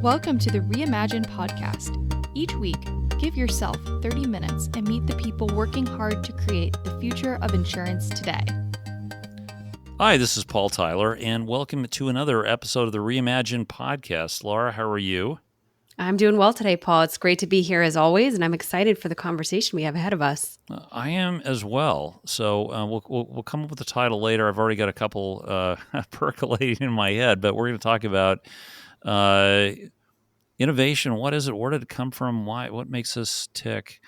Welcome to the Reimagine podcast. Each week, give yourself 30 minutes and meet the people working hard to create the future of insurance today. Hi, this is Paul Tyler, and welcome to another episode of the Reimagine podcast. Laura, how are you? I'm doing well today, Paul. It's great to be here as always, and I'm excited for the conversation we have ahead of us. I am as well. So we'll come up with the title later. I've already got a couple percolating in my head, but we're going to talk about innovation. What is it? Where did it come from? Why? What makes us tick?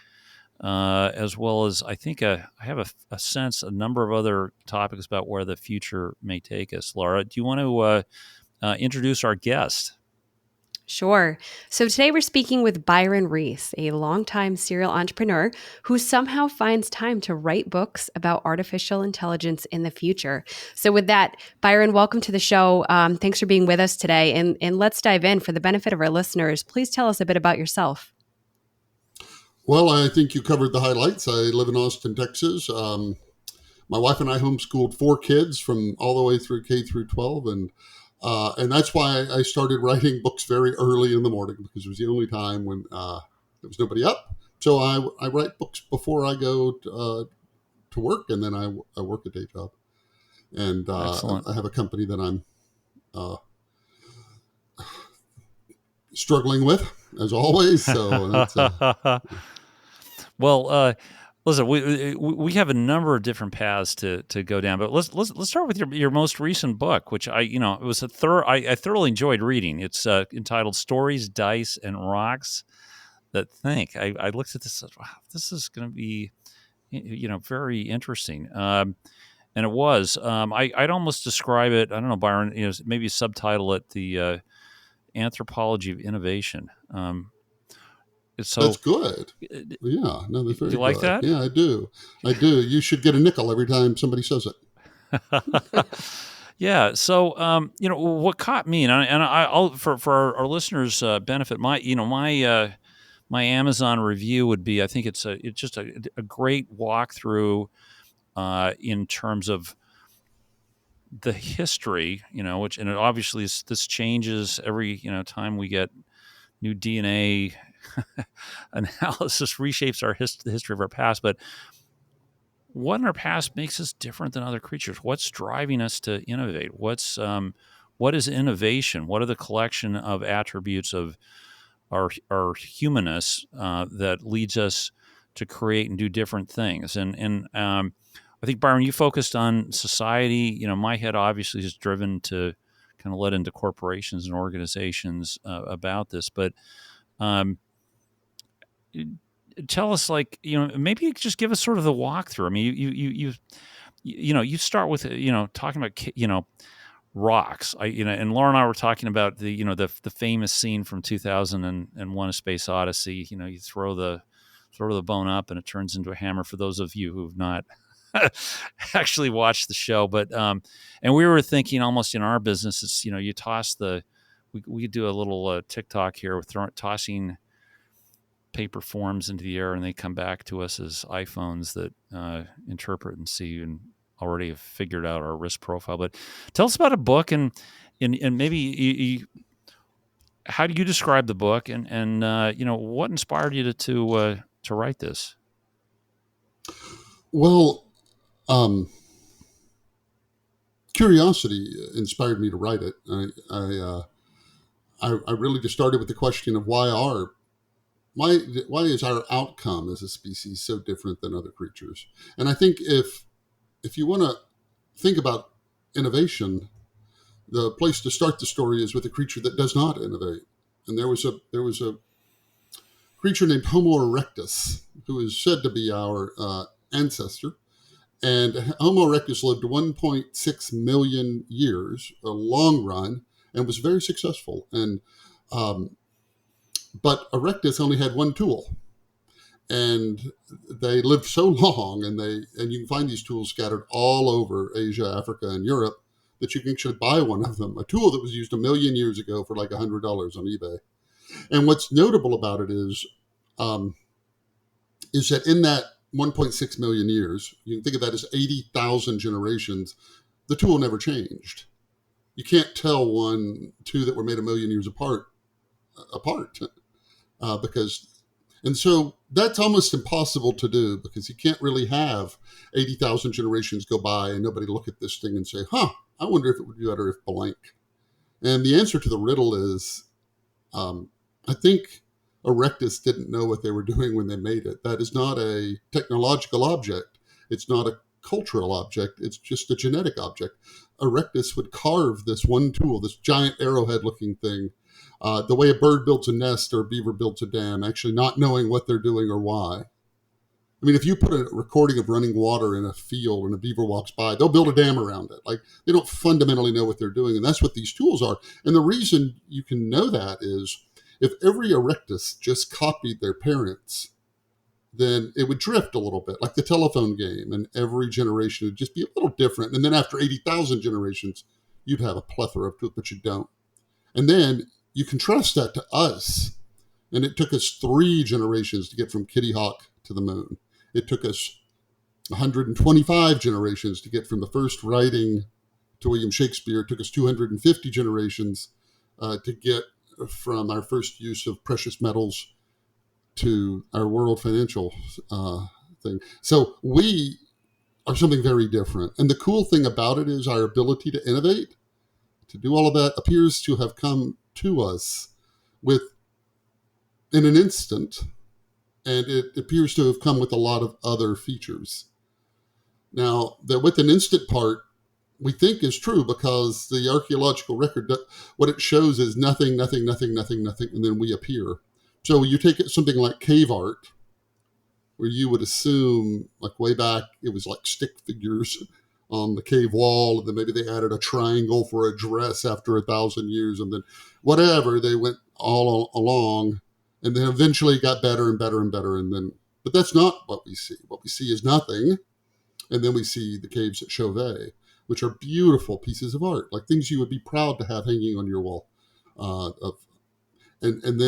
As well as I think I have a sense, a number of other topics about where the future may take us. Laura, do you want to introduce our guest? Sure. So today we're speaking with Byron Reese, a longtime serial entrepreneur who somehow finds time to write books about artificial intelligence in the future. So with that, Byron, welcome to the show. Thanks for being with us today. And let's dive in. For the benefit of our listeners, please tell us a bit about yourself. Well, I think you covered the highlights. I live in Austin, Texas. My wife and I homeschooled 4 kids from all the way through K through 12. And that's why I started writing books very early in the morning, because it was the only time when there was nobody up. So I write books before I go to work, and then I work a day job. And I have a company that I'm struggling with, as always. So that's, well, listen, we have a number of different paths to go down, but let's start with your most recent book, which it was I thoroughly enjoyed reading. It's entitled "Stories, Dice, and Rocks That Think." I looked at this, wow, this is going to be very interesting, and it was. I'd almost describe it. I don't know, Byron. Maybe subtitle it the Anthropology of Innovation. So that's good. Yeah, no, that's very good. You like that? Yeah, I do. You should get a nickel every time somebody says it. Yeah. So, what caught me, and I'll for our listeners' benefit, my Amazon review would be, I think it's just a great walkthrough in terms of the history, which, and it obviously this changes every time we get new DNA analysis reshapes the history of our past. But what in our past makes us different than other creatures? What's driving us to innovate? What is innovation? What are the collection of attributes of our humanness that leads us to create and do different things? And I think, Byron, you focused on society. My head obviously is driven to kind of led into corporations and organizations about this, but tell us, maybe just give us sort of the walkthrough. I mean, you start with talking about rocks. And Laura and I were talking about the famous scene from 2001: A Space Odyssey. You throw the bone up and it turns into a hammer. For those of you who've not actually watched the show, but and we were thinking almost in our business, it's you toss we could do a little TikTok here with tossing paper forms into the air, and they come back to us as iPhones that interpret and see and already have figured out our risk profile. But tell us about a book, and maybe how do you describe the book, and what inspired you to write this? Well, curiosity inspired me to write it. I really just started with the question of why is our outcome as a species so different than other creatures? And I think if you want to think about innovation, the place to start the story is with a creature that does not innovate. And there was a creature named Homo erectus, who is said to be our ancestor. And Homo erectus lived 1.6 million years, a long run, and was very successful. And but erectus only had one tool, and they lived so long, and you can find these tools scattered all over Asia, Africa, and Europe, that you can actually buy one of them, a tool that was used 1 million years ago for like $100 on eBay. And what's notable about it is that in that 1.6 million years, you can think of that as 80,000 generations, the tool never changed. You can't tell two that were made 1 million years apart apart because. And so that's almost impossible to do because you can't really have 80,000 generations go by and nobody look at this thing and say, I wonder if it would be better if blank. And the answer to the riddle is, I think Erectus didn't know what they were doing when they made it. That is not a technological object. It's not a cultural object. It's just a genetic object. Erectus would carve this one tool, this giant arrowhead looking thing, the way a bird builds a nest or a beaver builds a dam, actually not knowing what they're doing or why. I mean, if you put a recording of running water in a field and a beaver walks by, they'll build a dam around it. Like, they don't fundamentally know what they're doing. And that's what these tools are. And the reason you can know that is if every Erectus just copied their parents, then it would drift a little bit, like the telephone game. And every generation would just be a little different. And then after 80,000 generations, you'd have a plethora of tools, but you don't. And then you contrast that to us. And it took us 3 generations to get from Kitty Hawk to the moon. It took us 125 generations to get from the first writing to William Shakespeare. It took us 250 generations to get from our first use of precious metals to our world financial thing. So we are something very different. And the cool thing about it is our ability to innovate, to do all of that, appears to have come to us in an instant. And it appears to have come with a lot of other features. Now, the with an instant part, we think is true because the archaeological record, what it shows is nothing, nothing, nothing, nothing, nothing, and then we appear. So you take something like cave art, where you would assume, like way back, it was like stick figures on the cave wall, and then maybe they added a triangle for a dress after 1,000 years, and then whatever, they went all along. And then eventually it got better and better and better. But that's not what we see. What we see is nothing. And then we see the caves at Chauvet, which are beautiful pieces of art, like things you would be proud to have hanging on your wall. And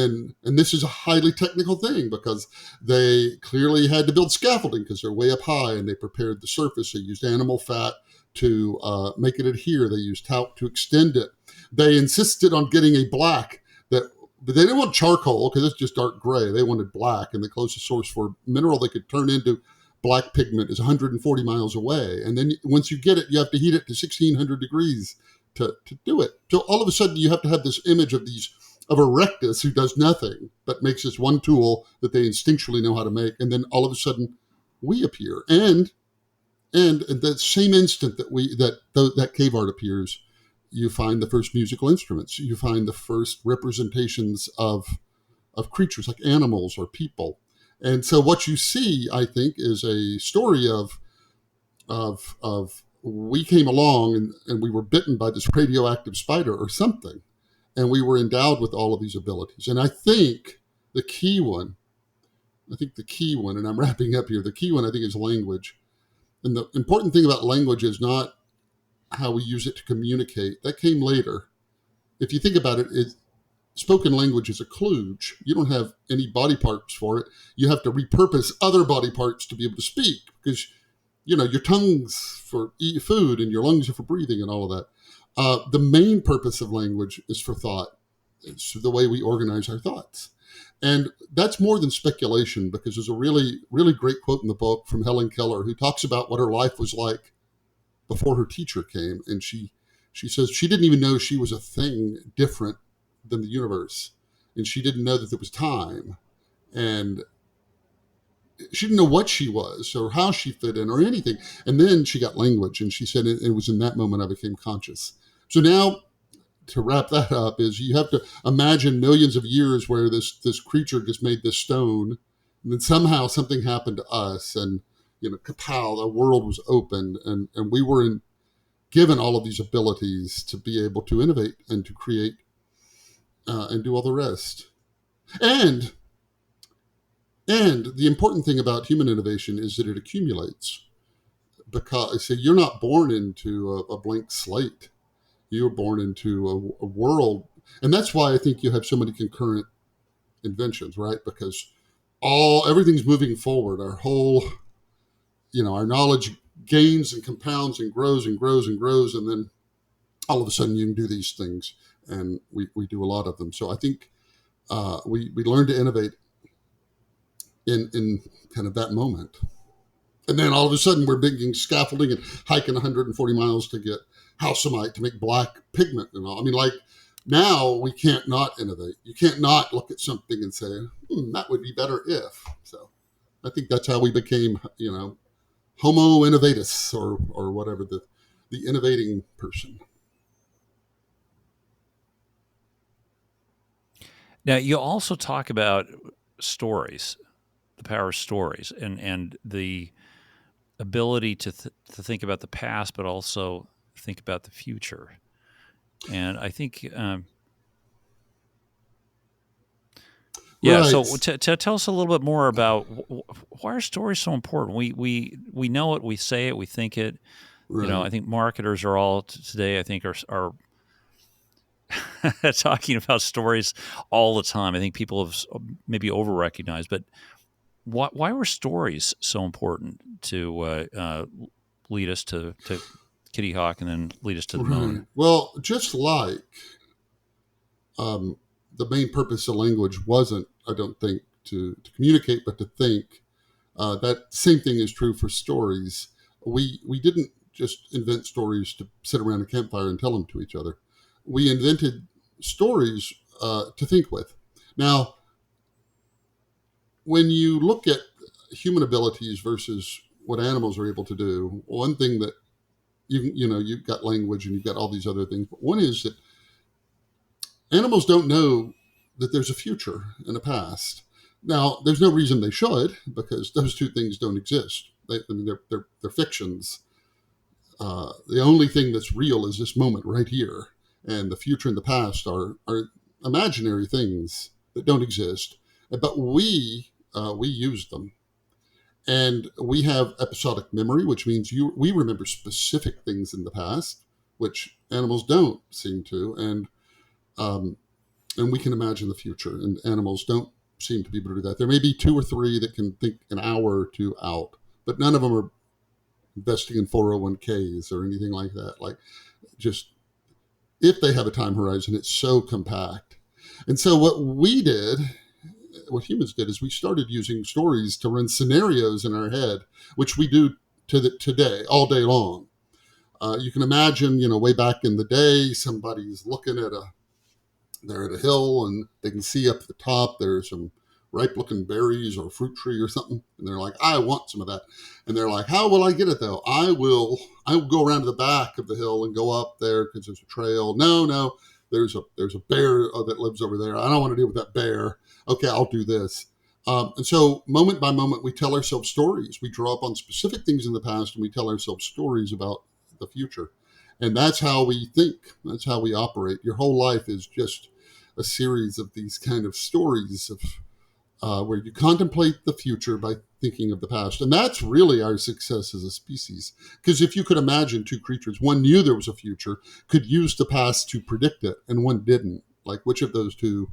this is a highly technical thing because they clearly had to build scaffolding because they're way up high, and they prepared the surface. They used animal fat to make it adhere. They used talc to extend it. They insisted on getting a black but they didn't want charcoal because it's just dark gray. They wanted black, and the closest source for mineral they could turn into black pigment is 140 miles away. And then once you get it, you have to heat it to 1,600 degrees to do it. So all of a sudden, you have to have this image of Erectus who does nothing but makes this one tool that they instinctually know how to make. And then all of a sudden, we appear. And in that same instant that cave art appears, you find the first musical instruments. You find the first representations of creatures like animals or people. And so what you see, I think, is a story of we came along and we were bitten by this radioactive spider or something, and we were endowed with all of these abilities. And I think the key one, and I'm wrapping up here, the key one I think is language. And the important thing about language is not how we use it to communicate. That came later. If you think about it, spoken language is a kludge. You don't have any body parts for it. You have to repurpose other body parts to be able to speak because, your tongue's for food and your lungs are for breathing and all of that. The main purpose of language is for thought. It's the way we organize our thoughts. And that's more than speculation because there's a really, really great quote in the book from Helen Keller who talks about what her life was like before her teacher came. And she says she didn't even know she was a thing different than the universe. And she didn't know that there was time. And she didn't know what she was or how she fit in or anything. And then she got language. And she said it was in that moment I became conscious. So now to wrap that up is you have to imagine millions of years where this creature just made this stone. And then somehow something happened to us. And kapow, the world was opened, and we were given all of these abilities to be able to innovate and to create and do all the rest. And the important thing about human innovation is that it accumulates. Because you're not born into a blank slate. You were born into a world, and that's why I think you have so many concurrent inventions, right? Because everything's moving forward. Our whole our knowledge gains and compounds and grows and grows and grows. And then all of a sudden you can do these things, and we do a lot of them. So I think we learn to innovate in kind of that moment. And then all of a sudden we're digging scaffolding and hiking 140 miles to get halcimite to make black pigment and all. I mean, like, now we can't not innovate. You can't not look at something and say, that would be better if. So I think that's how we became, Homo innovatus, or whatever, the innovating person. Now, you also talk about stories, the power of stories, and the ability to think about the past, but also think about the future. And I think, Right. So tell us a little bit more about why are stories so important? We know it, we say it, we think it. Right. I think marketers are all today, I think, are talking about stories all the time. I think people have maybe over-recognized, but why were stories so important to lead us to Kitty Hawk and then lead us to the moon? Well, just like the main purpose of language wasn't, I don't think, to communicate, but to think. That same thing is true for stories. We didn't just invent stories to sit around a campfire and tell them to each other. We invented stories to think with. Now, when you look at human abilities versus what animals are able to do, one thing that you've got language and you've got all these other things, but one is that animals don't know that there's a future and a past. Now, there's no reason they should, because those two things don't exist. They're fictions. The only thing that's real is this moment right here, and the future and the past are imaginary things that don't exist. But we use them, and we have episodic memory, which means we remember specific things in the past, which animals don't seem to, and we can imagine the future, and animals don't seem to be able to do that. There may be 2 or 3 that can think an hour or 2 out, but none of them are investing in 401ks or anything like that. Like, just if they have a time horizon, it's so compact. And so what humans did, is we started using stories to run scenarios in our head, which we do today, all day long. You can imagine, way back in the day, somebody's looking at they're at a hill and they can see up at the top there's some ripe looking berries or a fruit tree or something, and they're like, I want some of that. And they're like, how will I get it though? I will go around to the back of the hill and go up there because there's a trail. No, there's a bear that lives over there. I don't want to deal with that bear. Okay, I'll do this. And so moment by moment, we tell ourselves stories. We draw up on specific things in the past, and we tell ourselves stories about the future. And that's how we think. That's how we operate. Your whole life is just a series of these kind of stories of where you contemplate the future by thinking of the past. And that's really our success as a species. Because if you could imagine 2 creatures, one knew there was a future, could use the past to predict it, and one didn't. Like, which of those 2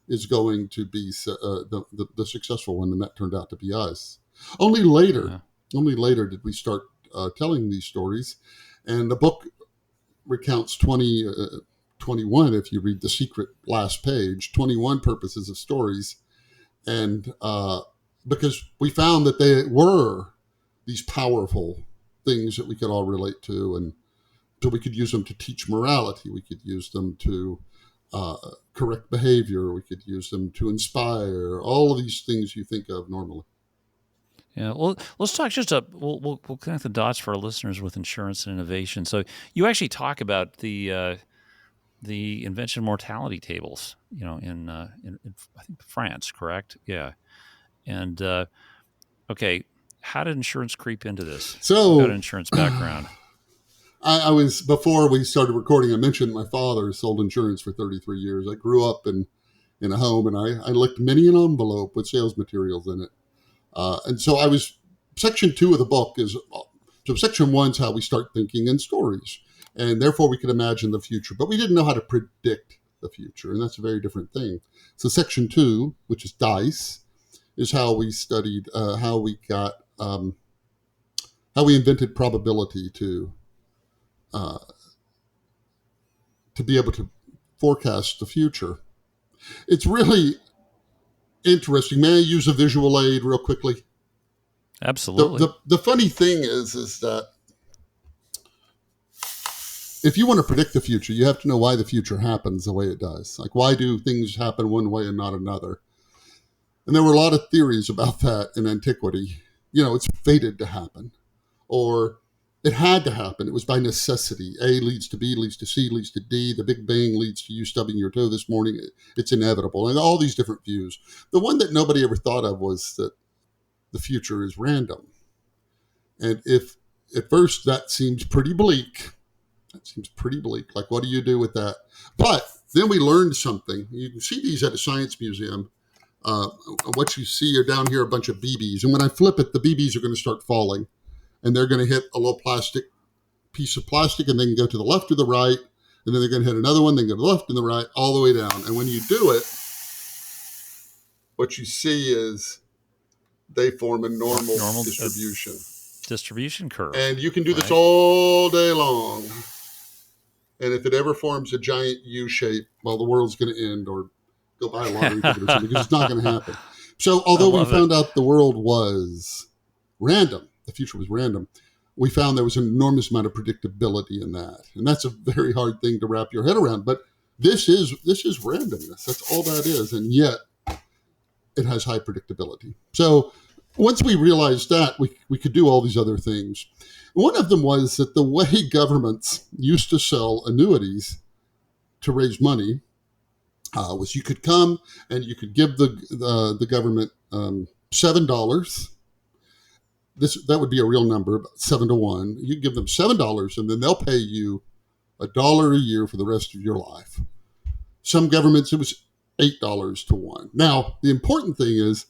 is going to be the successful one? And that turned out to be us. Only later did we start telling these stories. And the book recounts 21, if you read the secret last page, 21 purposes of stories. And because we found that they were these powerful things that we could all relate to, and so we could use them to teach morality. We could use them to correct behavior. We could use them to inspire, all of these things you think of normally. Yeah, well, let's talk we'll connect the dots for our listeners with insurance and innovation. So you actually talk about the invention of mortality tables, in I think France, correct? Yeah. And okay, how did insurance creep into this? So, you've got an insurance background. I was, before we started recording, I mentioned my father sold insurance for 33 years. I grew up in a home, and I licked many an envelope with sales materials in it. And so section 2 of the book so section 1 is how we start thinking in stories, and therefore we can imagine the future, but we didn't know how to predict the future, and that's a very different thing. So section 2, which is dice, is how we studied, how we invented probability to be able to forecast the future. It's really interesting. May I use a visual aid real quickly? Absolutely. The funny thing is that if you want to predict the future, you have to know why the future happens the way it does. Like, why do things happen one way and not another? And there were a lot of theories about that in antiquity. It's fated to happen, or it had to happen. It was by necessity. A leads to B, leads to C, leads to D. The Big Bang leads to you stubbing your toe this morning. It's inevitable. And all these different views. The one that nobody ever thought of was that the future is random. And if at first that seems pretty bleak, like, what do you do with that? But then we learned something. You can see these at a science museum. What you see are down here a bunch of BBs. And when I flip it, the BBs are going to start falling. And they're going to hit a little piece of plastic, and they can go to the left or the right. And then they're going to hit another one, then go to the left and the right, all the way down. And when you do it, what you see is they form a normal distribution. Distribution curve. And you can do this all day long. And if it ever forms a giant U shape, well, the world's going to end, or go buy a lottery ticket or something, because it's not going to happen. So although we found out the world was random, the future was random, we found there was an enormous amount of predictability in that. And that's a very hard thing to wrap your head around. But this is randomness. That's all that is. And yet it has high predictability. So once we realized that, we could do all these other things. One of them was that the way governments used to sell annuities to raise money was you could come and you could give the government $7. That would be a real number, about 7 to 1. You give them $7, and then they'll pay you $1 a year for the rest of your life. Some governments, it was $8 to 1. Now, the important thing is,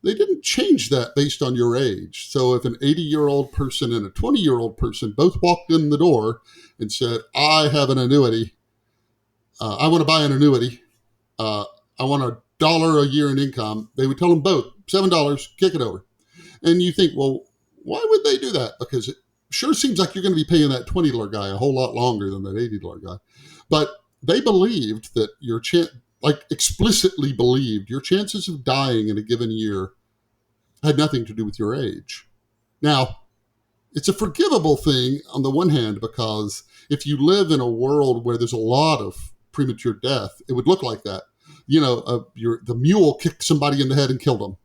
they didn't change that based on your age. So if an 80-year-old person and a 20-year-old person both walked in the door and said, I have an annuity, I want to buy an annuity, I want $1 a year in income, they would tell them both, $7, kick it over. And you think, well, why would they do that? Because it sure seems like you're going to be paying that $20 guy a whole lot longer than that $80 guy. But they believed that explicitly believed your chances of dying in a given year had nothing to do with your age. Now, it's a forgivable thing on the one hand, because if you live in a world where there's a lot of premature death, it would look like that. The mule kicked somebody in the head and killed them.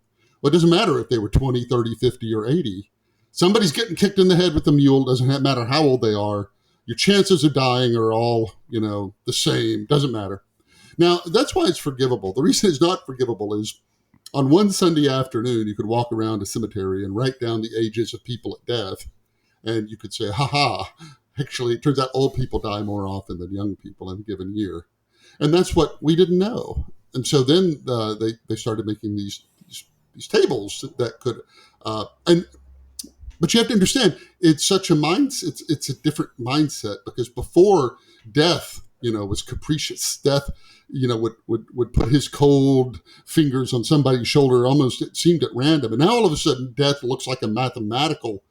Well, it doesn't matter if they were 20, 30, 50, or 80. Somebody's getting kicked in the head with a mule. Doesn't matter how old they are. Your chances of dying are all, the same. Doesn't matter. Now, that's why it's forgivable. The reason it's not forgivable is on one Sunday afternoon, you could walk around a cemetery and write down the ages of people at death. And you could say, actually, it turns out old people die more often than young people in a given year. And that's what we didn't know. And so then they started making these tables that could, but you have to understand, it's such a mindset. It's a different mindset, because before death, was capricious. Death, would put his cold fingers on somebody's shoulder. Almost, it seemed at random. And now all of a sudden, death looks like a mathematical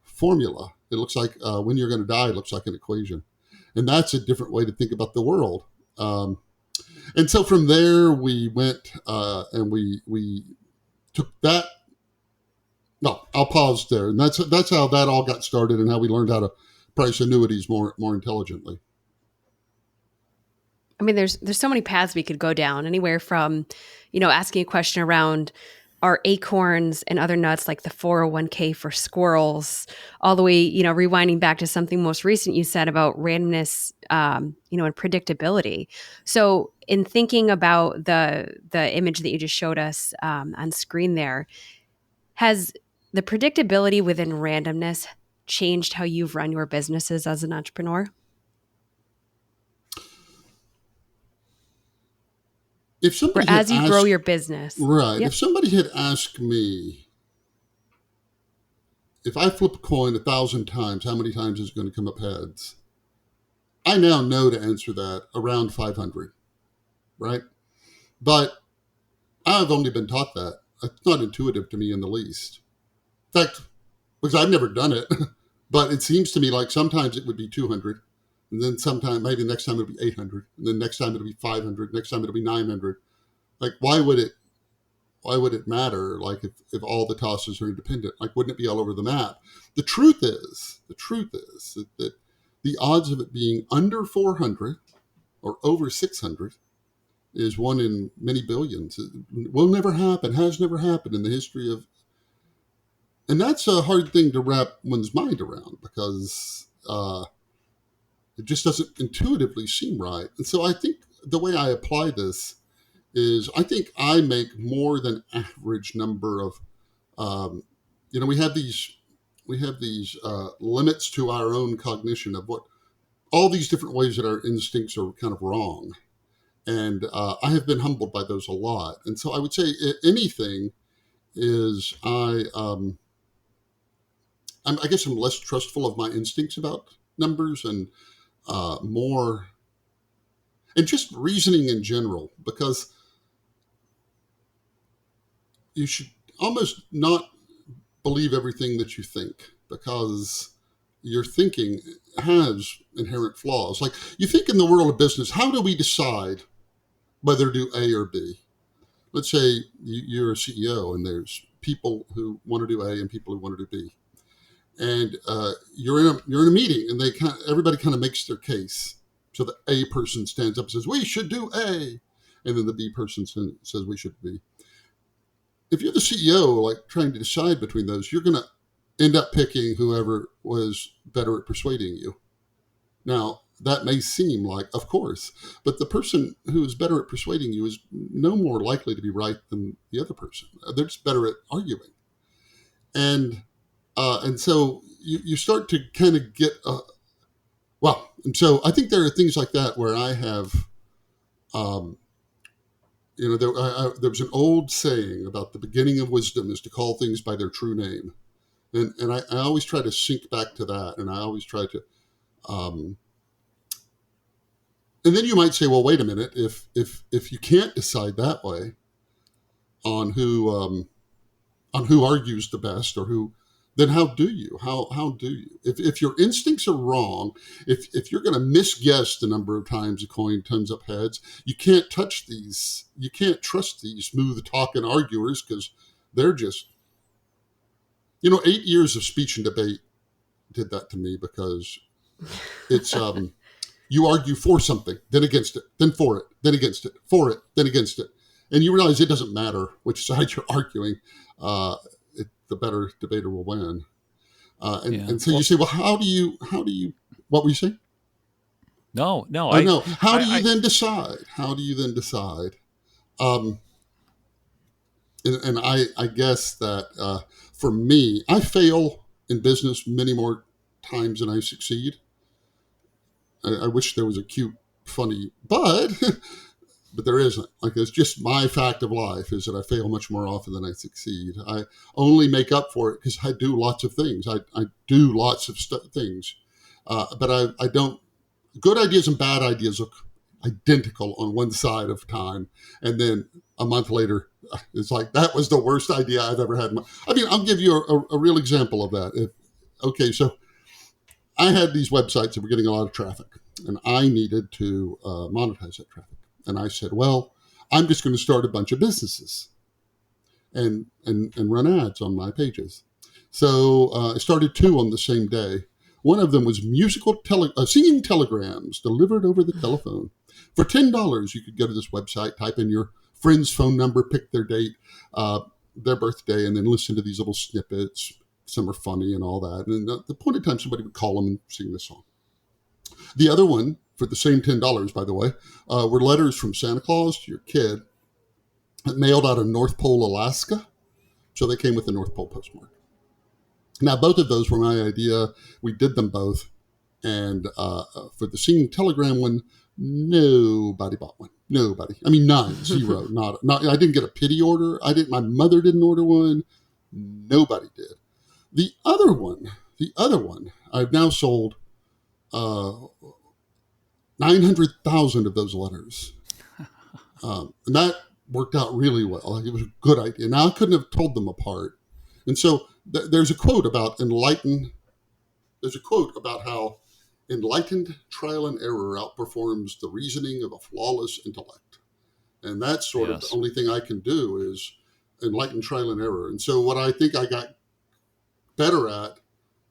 formula. It looks like when you're going to die, it looks like an equation. And that's a different way to think about the world. And so from there, we went and we took that. No, I'll pause there. And that's how that all got started, and how we learned how to price annuities more intelligently. I mean, there's so many paths we could go down, anywhere from, asking a question around, are acorns and other nuts like the 401k for squirrels, all the way, rewinding back to something most recent you said about randomness, and predictability. So in thinking about the image that you just showed us on screen there, has the predictability within randomness changed how you've run your businesses as an entrepreneur? If somebody as you grow your business. Right. Yep. If somebody had asked me, if I flip a coin 1,000 times, how many times is it going to come up heads? I now know to answer that around 500, right? But I've only been taught that. It's not intuitive to me in the least. In fact, because I've never done it, but it seems to me like sometimes it would be 200. And then sometime, maybe next time it'll be 800. And then next time it'll be 500. Next time it'll be 900. Like, why would it why would it matter? Like if all the tosses are independent, like wouldn't it be all over the map? The truth is that the odds of it being under 400 or over 600 is one in many billions. It will never happen, has never happened in the history of, and that's a hard thing to wrap one's mind around because it just doesn't intuitively seem right. And so I think the way I apply this is I think I make more than average number of, we have these limits to our own cognition of what all these different ways that our instincts are kind of wrong. And I have been humbled by those a lot. And so I would say anything is I guess I'm less trustful of my instincts about numbers and more, and just reasoning in general, because you should almost not believe everything that you think, because your thinking has inherent flaws. Like you think in the world of business, how do we decide whether to do A or B? Let's say you're a CEO and there's people who want to do A and people who want to do B. And you're in a meeting, and everybody kind of makes their case. So the A person stands up and says, "We should do A," and then the B person says, "We should B." If you're the CEO, like trying to decide between those, you're going to end up picking whoever was better at persuading you. Now, that may seem like, of course, but the person who is better at persuading you is no more likely to be right than the other person. They're just better at arguing. And so you start to kind of get, and so I think there are things like that where I have, there was an old saying about the beginning of wisdom is to call things by their true name. And I always try to sync back to that. And I always try to, and then you might say, well, wait a minute, if you can't decide that way on who argues the best or who, then how do you? How do you? If your instincts are wrong, if you're going to misguess the number of times a coin turns up heads, you can't trust these smooth talking arguers because they're just, 8 years of speech and debate did that to me because it's, you argue for something, then against it, then for it, then against it, for it, then against it. And you realize it doesn't matter which side you're arguing. The better debater will win. And so you say, well, how do you, what were you saying? No. How do you then decide? How do you then decide? And I guess that for me, I fail in business many more times than I succeed. I wish there was a cute, funny, but there isn't. Like, it's just my fact of life is that I fail much more often than I succeed. I only make up for it because I do lots of things. I do lots of things, but I don't. Good ideas and bad ideas look identical on one side of time, and then a month later, it's like that was the worst idea I've ever had. I'll give you a real example of that. So I had these websites that were getting a lot of traffic, and I needed to monetize that traffic. And I said, well, I'm just going to start a bunch of businesses and run ads on my pages. So I started 2 on the same day. One of them was singing telegrams delivered over the telephone. For $10, you could go to this website, type in your friend's phone number, pick their date, their birthday, and then listen to these little snippets. Some are funny and all that. And at the point in time, somebody would call them and sing this song. The other one, for the same $10, by the way, were letters from Santa Claus to your kid mailed out of North Pole, Alaska. So they came with the North Pole postmark. Now, both of those were my idea. We did them both. And for the singing telegram one, nobody bought one. Nobody. None. Zero. Not. I didn't get a pity order. My mother didn't order one. Nobody did. The other one, I've now sold 900,000 of those letters. And that worked out really well. It was a good idea. Now, I couldn't have told them apart. And so there's a quote about how enlightened trial and error outperforms the reasoning of a flawless intellect. And that's sort of the only thing I can do is enlightened trial and error. And so what I think I got better at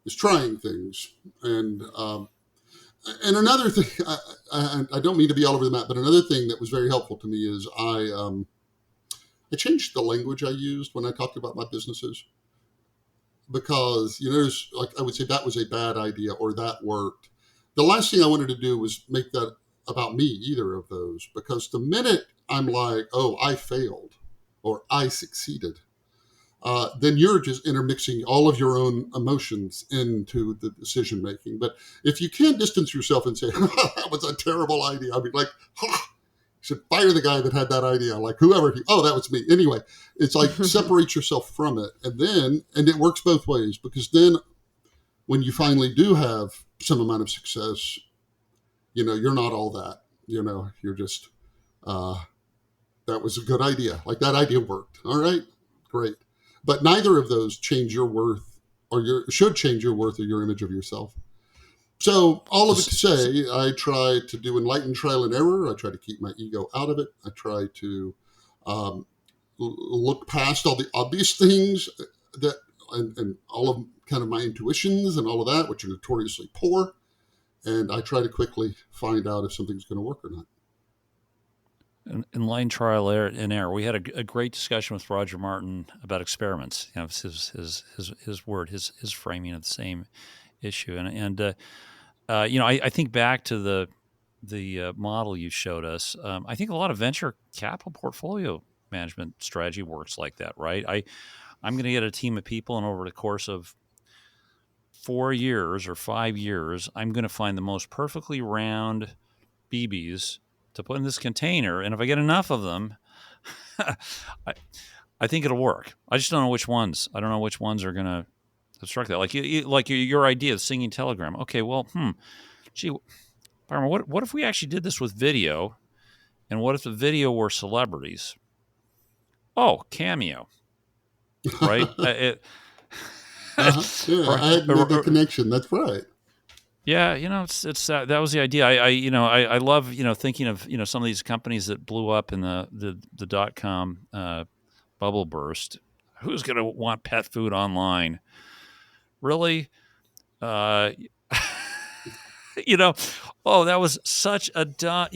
is trying things. And another thing, I don't mean to be all over the map, but another thing that was very helpful to me is I changed the language I used when I talked about my businesses, because, like I would say that was a bad idea or that worked. The last thing I wanted to do was make that about me, either of those, because the minute I'm like, oh, I failed or I succeeded, then you're just intermixing all of your own emotions into the decision making. But if you can't distance yourself and say, that was a terrible idea, I'd be like, you should fire the guy that had that idea. Like whoever that was me. Anyway, it's like separate yourself from it. And it works both ways, because then when you finally do have some amount of success, you're not all that, you're just, that was a good idea. Like that idea worked. All right, great. But neither of those change your worth, or should change your worth or your image of yourself. So all of it to say, I try to do enlightened trial and error. I try to keep my ego out of it. I try to look past all the obvious things and all of kind of my intuitions and all of that, which are notoriously poor. And I try to quickly find out if something's going to work or not. Enlightened trial and error. We had a great discussion with Roger Martin about experiments. It's his word, his framing of the same issue. I think back to the model you showed us. I think a lot of venture capital portfolio management strategy works like that, right? I'm going to get a team of people, and over the course of 4 years or 5 years, I'm going to find the most perfectly round BBs to put in this container, and if I get enough of them, I think it'll work. I just don't know which ones. I don't know which ones are going to obstruct that. Like your idea of singing telegram. Okay, well, gee, Byron, what if we actually did this with video, and what if the video were celebrities? Oh, Cameo, right? Yeah, I had made the connection. That's right. Yeah, it's that was the idea. I love thinking of some of these companies that blew up in the .com bubble burst. Who's going to want pet food online? Really? Oh, that was such a dumb.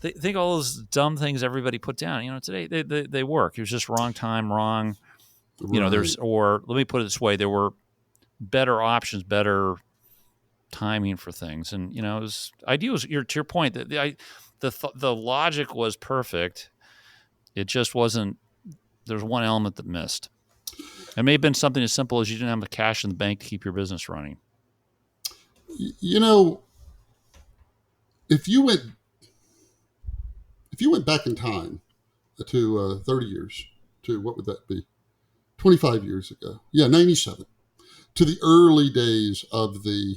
Think all those dumb things everybody put down. Today they work. It was just wrong time, wrong. Right. Or let me put it this way: there were better options, better timing for things, and it was idea was to your point that the logic was perfect. It just wasn't. There's one element that missed. It may have been something as simple as you didn't have the cash in the bank to keep your business running. If you went back in time to 30 years, to what would that be? 25 years ago. Yeah, 97. To the early days of the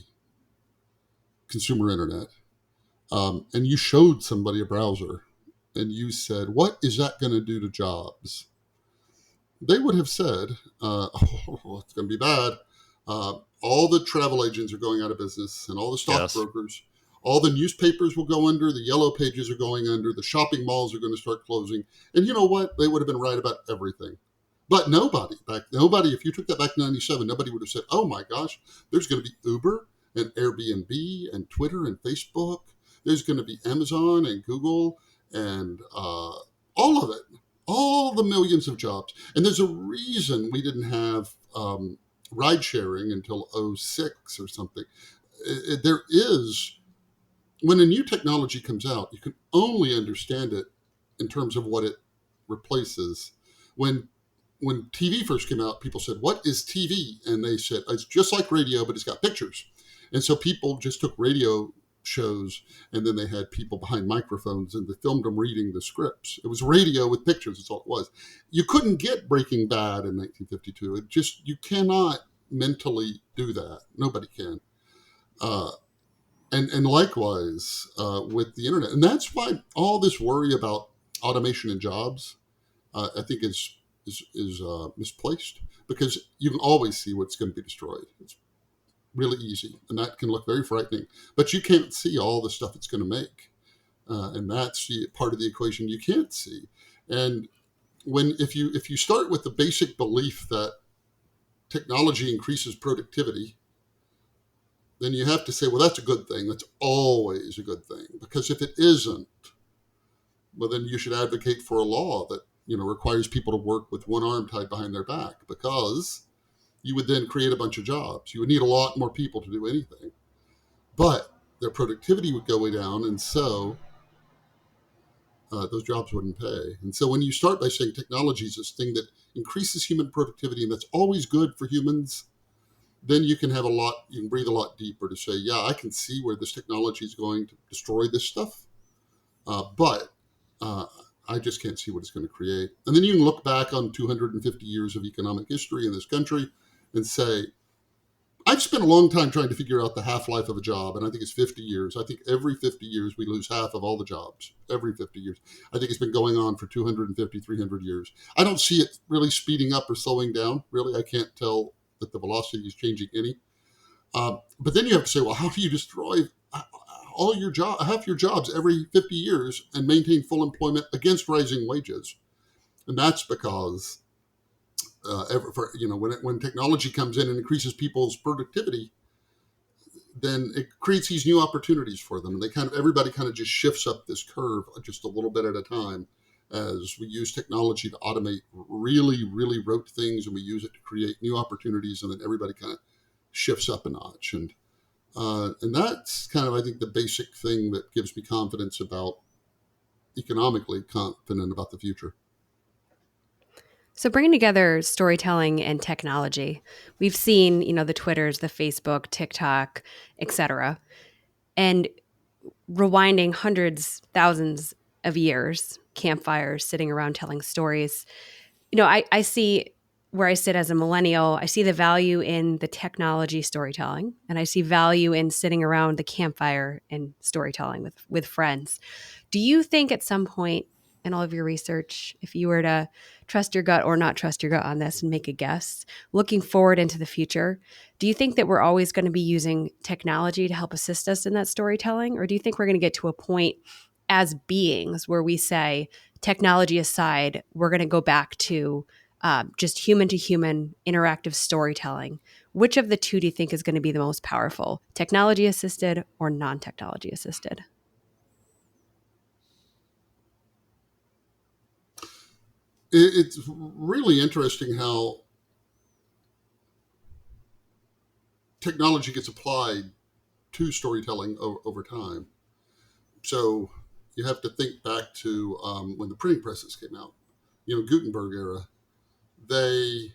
consumer internet, and you showed somebody a browser and you said, what is that going to do to jobs? They would have said, it's going to be bad. All the travel agents are going out of business, and all the stockbrokers, all the newspapers will go under, the yellow pages are going under, the shopping malls are going to start closing. And you know what? They would have been right about everything. But nobody, if you took that back to 97, nobody would have said, oh my gosh, there's going to be Uber and Airbnb and Twitter and Facebook. There's going to be Amazon and Google and all of it, all the millions of jobs. And there's a reason we didn't have ride sharing until 2006 or something. There is, when a new technology comes out, you can only understand it in terms of what it replaces. When TV first came out, people said, what is TV? And they said, it's just like radio, but it's got pictures. And so people just took radio shows, and then they had people behind microphones and they filmed them reading the scripts. It was radio with pictures. That's all it was. You couldn't get Breaking Bad in 1952. You cannot mentally do that. Nobody can. And likewise with the internet. And that's why all this worry about automation and jobs, I think is misplaced, because you can always see what's going to be destroyed. It's really easy, and that can look very frightening, but you can't see all the stuff it's going to make, and that's the part of the equation you can't see. And if you start with the basic belief that technology increases productivity, then you have to say, well, that's a good thing. That's always a good thing. Because if it isn't, well, then you should advocate for a law that, requires people to work with one arm tied behind their back, because you would then create a bunch of jobs. You would need a lot more people to do anything, but their productivity would go way down, and so those jobs wouldn't pay. And so when you start by saying technology is this thing that increases human productivity and that's always good for humans, then you can breathe a lot deeper to say, yeah, I can see where this technology is going to destroy this stuff, but I just can't see what it's going to create. And then you can look back on 250 years of economic history in this country and say, I've spent a long time trying to figure out the half-life of a job, and I think it's 50 years. I think every 50 years we lose half of all the jobs, every 50 years. I think it's been going on for 250, 300 years. I don't see it really speeding up or slowing down. Really, I can't tell that the velocity is changing any. But then you have to say, well, how do you destroy half your jobs every 50 years and maintain full employment against rising wages? And that's because when technology comes in and increases people's productivity, then it creates these new opportunities for them, and everybody kind of just shifts up this curve just a little bit at a time as we use technology to automate really, really rote things, and we use it to create new opportunities, and then everybody kind of shifts up a notch, and that's kind of, I think, the basic thing that gives me confidence about economically confident about the future. So bringing together storytelling and technology, we've seen, the Twitters, the Facebook, TikTok, etc. And rewinding hundreds, thousands of years, campfires, sitting around telling stories. I see where I sit as a millennial, I see the value in the technology storytelling, and I see value in sitting around the campfire and storytelling with friends. Do you think at some point in all of your research, if you were to trust your gut or not trust your gut on this and make a guess, looking forward into the future, do you think that we're always going to be using technology to help assist us in that storytelling? Or do you think we're going to get to a point as beings where we say, technology aside, we're going to go back to just human to human interactive storytelling? Which of the two do you think is going to be the most powerful, technology assisted or non-technology assisted? It's really interesting how technology gets applied to storytelling over time. So you have to think back to when the printing presses came out, Gutenberg era. They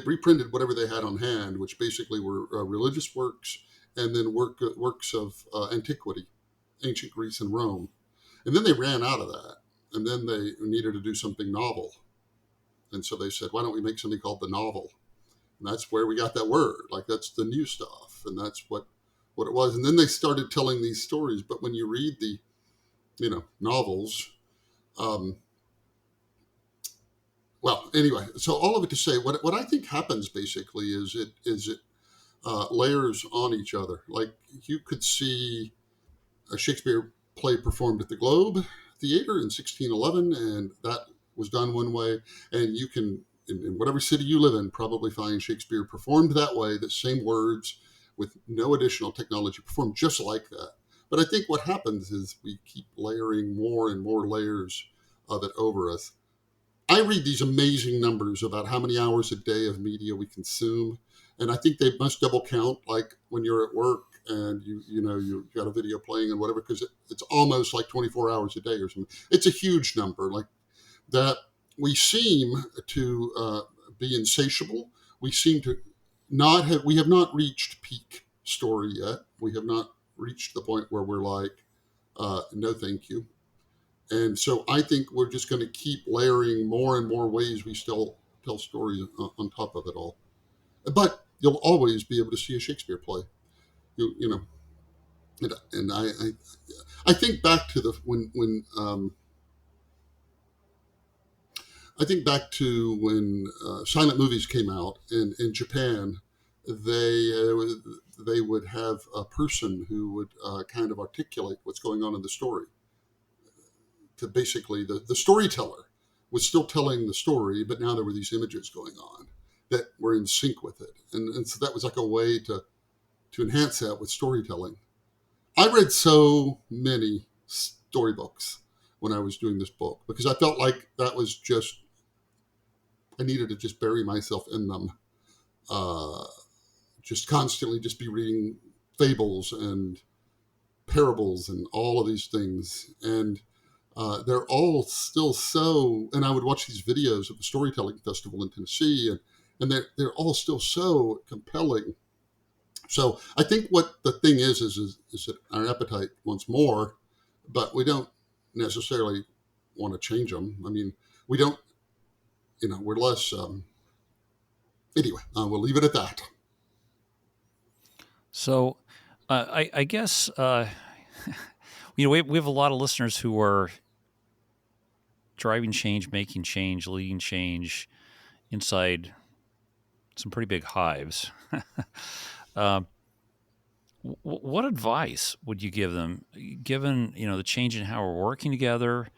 reprinted whatever they had on hand, which basically were religious works, and then works of antiquity, ancient Greece and Rome. And then they ran out of that, and then they needed to do something novel. And so they said, why don't we make something called the novel? And that's where we got that word. Like, that's the new stuff, and that's what it was. And then they started telling these stories. But when you read the, novels, well, anyway, so all of it to say, what I think happens basically is it layers on each other. Like, you could see a Shakespeare play performed at the Globe Theater in 1611, and that was done one way. And you can, in whatever city you live in, probably find Shakespeare performed that way, the same words with no additional technology, performed just like that. But I think what happens is we keep layering more and more layers of it over us. I read these amazing numbers about how many hours a day of media we consume, and I think they must double count, like when you're at work and you got a video playing and whatever, because it's almost like 24 hours a day or something. It's a huge number, like that. We seem to be insatiable. We seem to we have not reached peak story yet. We have not reached the point where we're like, no, thank you. And so I think we're just going to keep layering more and more ways we still tell stories on top of it all. But you'll always be able to see a Shakespeare play. And I think back to when silent movies came out in Japan. They would have a person who would kind of articulate what's going on in the story. To basically, the storyteller was still telling the story, but now there were these images going on that were in sync with it. And so that was like a way to enhance that with storytelling. I read so many storybooks when I was doing this book because I felt like that was just, I needed to just bury myself in them. Just constantly just be reading fables and parables and all of these things. And they're all still so, and I would watch these videos of the storytelling festival in Tennessee, and they're all still so compelling. So I think what the thing is that our appetite wants more, but we don't necessarily want to change them. I mean, we don't, we're less, anyway, we'll leave it at that. So I guess, we have a lot of listeners who are driving change, making change, leading change inside some pretty big hives. What advice would you give them, given the change in how we're working together,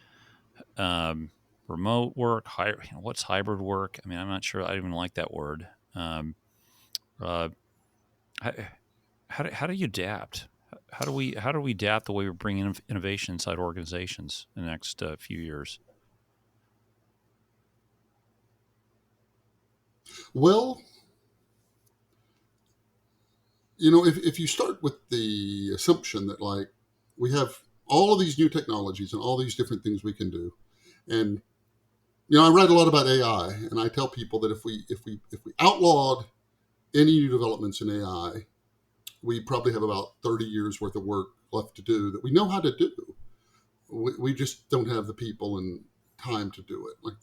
remote work, what's hybrid work? I mean, I'm not sure. I don't even like that word. How do you adapt? How do we adapt the way we're bringing innovation inside organizations in the next few years? Well, if you start with the assumption that like we have all of these new technologies and all these different things we can do, and I read a lot about AI, and I tell people that if we outlawed any new developments in AI, we probably have about 30 years worth of work left to do that we know how to do. We just don't have the people and time to do it. Like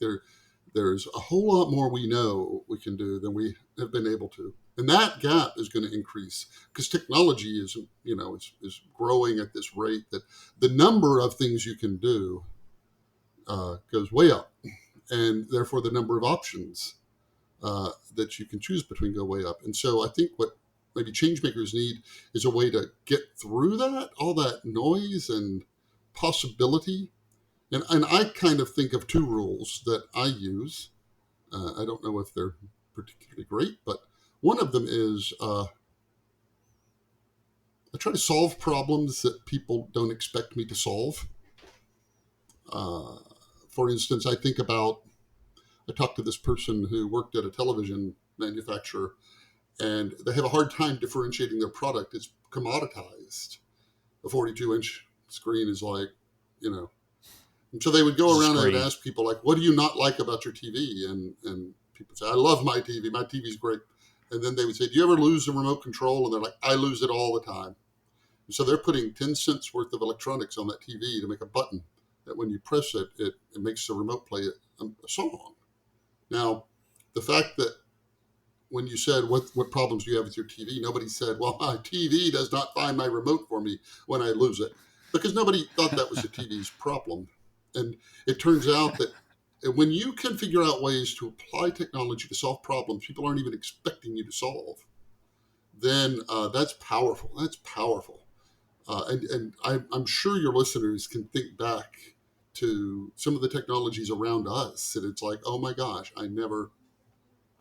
there's a whole lot more we know we can do than we have been able to. And that gap is going to increase because technology is growing at this rate that the number of things you can do goes way up. And therefore the number of options that you can choose between go way up. And so I think what maybe change makers need is a way to get through that, all that noise and possibility. And I kind of think of two rules that I use. I don't know if they're particularly great, but one of them is I try to solve problems that people don't expect me to solve. For instance, I talked to this person who worked at a television manufacturer, and they have a hard time differentiating their product. It's commoditized. A 42-inch screen is like, And so they would go around and they would ask people, like, what do you not like about your TV? And people say, I love my TV. My TV's great. And then they would say, do you ever lose the remote control? And they're like, I lose it all the time. And so they're putting 10 cents worth of electronics on that TV to make a button that when you press it, it makes the remote play a song. Now, the fact that when you said, what problems do you have with your TV? Nobody said, well, my TV does not find my remote for me when I lose it. Because nobody thought that was the TV's problem. And it turns out that when you can figure out ways to apply technology to solve problems people aren't even expecting you to solve, then that's powerful. That's powerful. And I'm sure your listeners can think back to some of the technologies around us. And it's like, oh my gosh, I never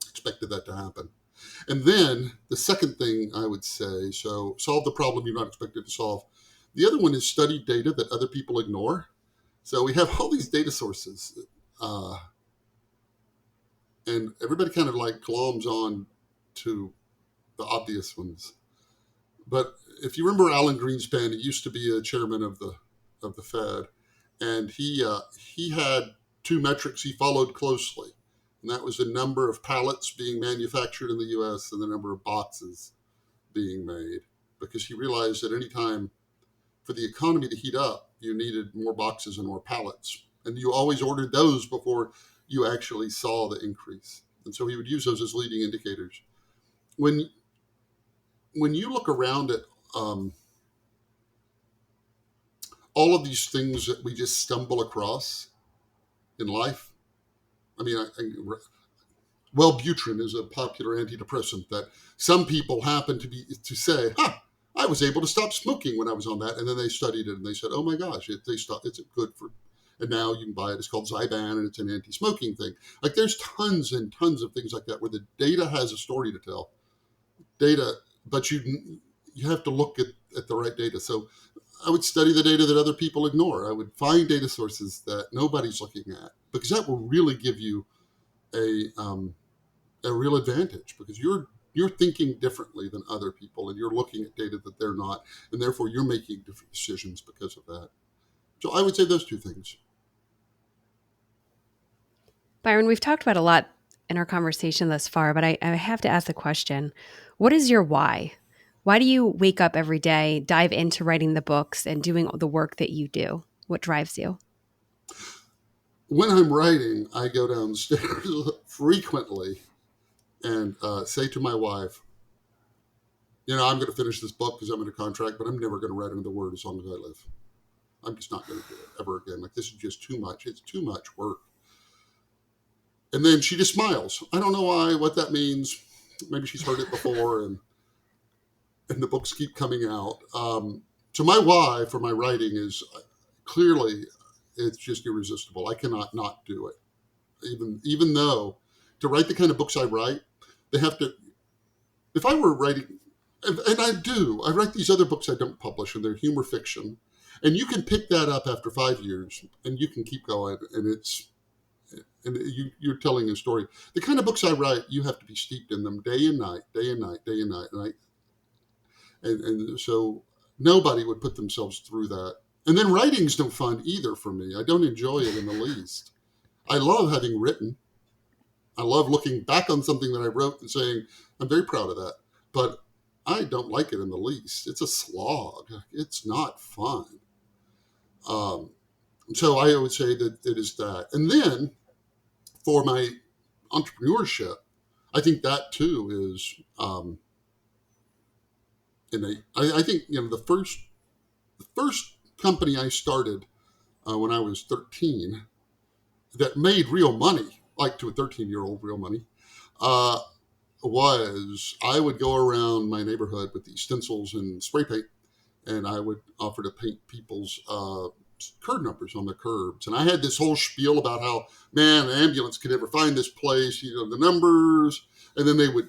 expected that to happen. And then the second thing I would say, so solve the problem you're not expected to solve. The other one is study data that other people ignore. So we have all these data sources, and everybody kind of like gloms on to the obvious ones. But if you remember Alan Greenspan, he used to be a chairman of the Fed, and he had two metrics he followed closely, and that was the number of pallets being manufactured in the U.S. and the number of boxes being made, because he realized that any time for the economy to heat up, you needed more boxes and more pallets. And you always ordered those before you actually saw the increase. And so he would use those as leading indicators. When you look around at all of these things that we just stumble across in life, I mean, Wellbutrin is a popular antidepressant that some people happen to say, I was able to stop smoking when I was on that. And then they studied it and they said, oh my gosh, it's good for And now you can buy it. It's called Zyban, and it's an anti-smoking thing. Like there's tons and tons of things like that where the data has a story to tell. But you have to look at the right data. So I would study the data that other people ignore. I would find data sources that nobody's looking at, because that will really give you a real advantage, because you're thinking differently than other people, and you're looking at data that they're not, and therefore you're making different decisions because of that. So I would say those two things. Byron, we've talked about a lot in our conversation thus far, but I have to ask the question, what is your why? Why do you wake up every day, dive into writing the books and doing the work that you do? What drives you? When I'm writing, I go downstairs frequently and say to my wife, I'm going to finish this book because I'm in a contract, but I'm never going to write another word as long as I live. I'm just not going to do it ever again. Like, this is just too much. It's too much work. And then she just smiles. I don't know what that means. Maybe she's heard it before, and the books keep coming out. So my why for my writing is clearly, it's just irresistible. I cannot not do it. Even though to write the kind of books I write, they have to, if I were writing, and I write these other books I don't publish, and they're humor fiction. And you can pick that up after 5 years, and you can keep going, and you're telling a story. The kind of books I write, you have to be steeped in them day and night, day and night, day and night. And so nobody would put themselves through that. And then writing's no fun either for me. I don't enjoy it in the least. I love having written. I love looking back on something that I wrote and saying, I'm very proud of that. But I don't like it in the least. It's a slog. It's not fun. So I would say that it is that. And then for my entrepreneurship, I think that too is innate. I think the first company I started when I was 13 that made real money, like to a 13-year-old real money, was I would go around my neighborhood with these stencils and spray paint, and I would offer to paint people's curb numbers on the curbs. And I had this whole spiel about how, man, an ambulance could never find this place, the numbers. And then they would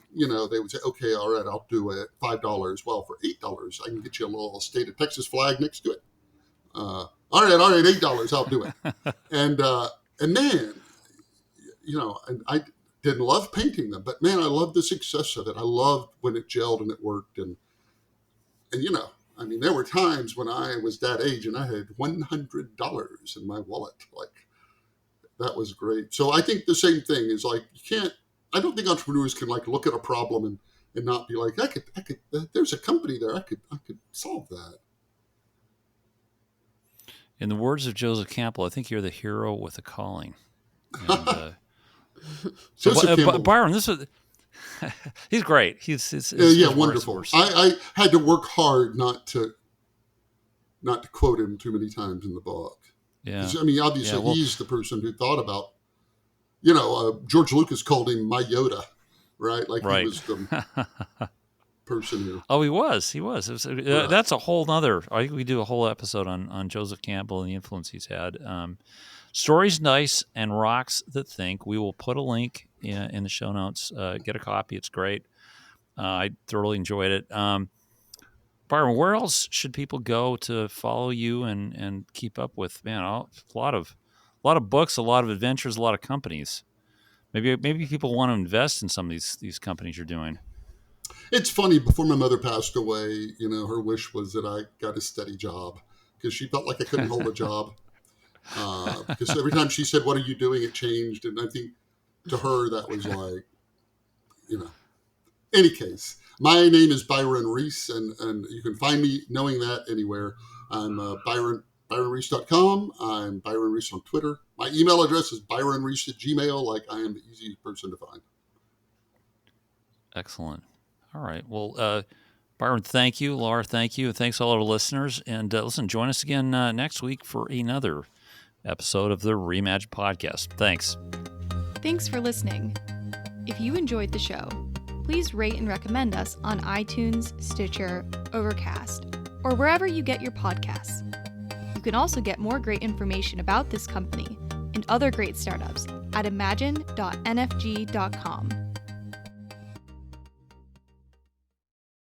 say, okay, all right, I'll do it. $5. Well, for $8, I can get you a little state of Texas flag next to it. All right, $8, I'll do it. And man, and I didn't love painting them, but man, I loved the success of it. I loved when it gelled and it worked. And there were times when I was that age and I had $100 in my wallet. Like, that was great. So I think the same thing is like, I don't think entrepreneurs can like look at a problem and not be like, I could, there's a company there. I could solve that. In the words of Joseph Campbell, I think you're the hero with a calling. And, Byron, this was, he's great. He's wonderful. I had to work hard not to quote him too many times in the book. Yeah. Obviously he's the person who thought about, George Lucas called him my Yoda, right? Like right. He was the person who. Oh, he was. That's a whole nother. I think we do a whole episode on Joseph Campbell and the influence he's had. Stories Nice and Rocks That Think. We will put a link in the show notes. Get a copy. It's great. I thoroughly enjoyed it. Byron, where else should people go to follow you and keep up with, man, a lot of books, a lot of adventures, a lot of companies. Maybe people want to invest in some of these companies you're doing. It's funny, before my mother passed away, her wish was that I got a steady job, because she felt like I couldn't hold a job. Because every time she said, what are you doing? It changed. And I think to her, that was like, any case, my name is Byron Reese, and you can find me knowing that anywhere. I'm ByronReese.com. I'm Byron Reese on Twitter. My email address is ByronReese@gmail. Like, I am the easiest person to find. Excellent. All right. Well, Byron, thank you. Laura, thank you. And thanks to all our listeners. And listen, join us again next week for another episode of the Reimagine Podcast. Thanks. Thanks for listening. If you enjoyed the show, please rate and recommend us on iTunes, Stitcher, Overcast, or wherever you get your podcasts. You can also get more great information about this company and other great startups at imagine.nfg.com.